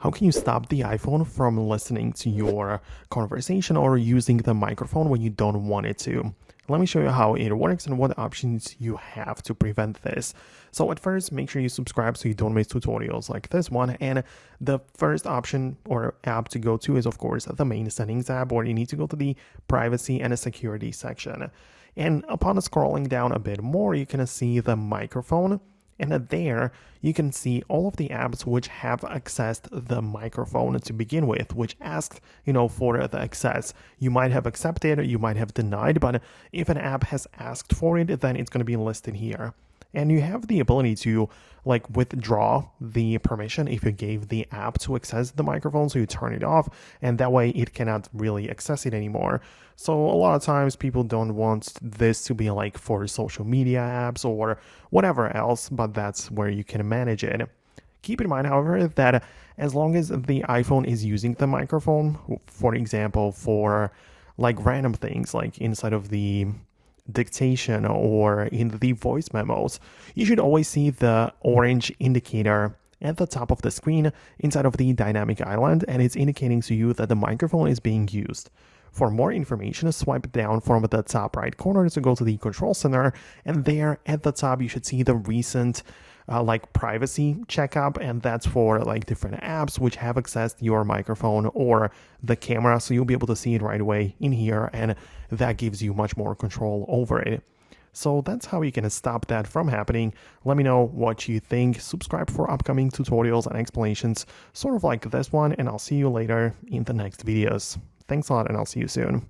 How can you stop the iPhone from listening to your conversation or using the microphone when you don't want it to? Let me show you how it works and what options you have to prevent this. So at first, make sure you subscribe so you don't miss tutorials like this one. And the first option or app to go to is, of course, the main settings app, where you need to go to the privacy and security section. And upon scrolling down a bit more, you can see the microphone. And there you can see all of the apps which have accessed the microphone to begin with, which asked, for the access. You might have accepted, you might have denied, but if an app has asked for it, then it's going to be listed here. And you have the ability to withdraw the permission if you gave the app to access the microphone, so you turn it off, and that way it cannot really access it anymore. So a lot of times people don't want this to be for social media apps or whatever else, but that's where you can manage it. Keep in mind, however, that as long as the iPhone is using the microphone, for example, for random things like inside of the dictation or in the voice memos, you should always see the orange indicator at the top of the screen inside of the dynamic island, and it's indicating to you that the microphone is being used. For more information, swipe down from the top right corner to go to the control center, and there at the top you should see the recent privacy checkup, and that's for different apps which have accessed your microphone or the camera, so you'll be able to see it right away in here, and that gives you much more control over it. So that's how you can stop that from happening. Let me know what you think. Subscribe for upcoming tutorials and explanations sort of like this one, and I'll see you later in the next videos. Thanks a lot, and I'll see you soon.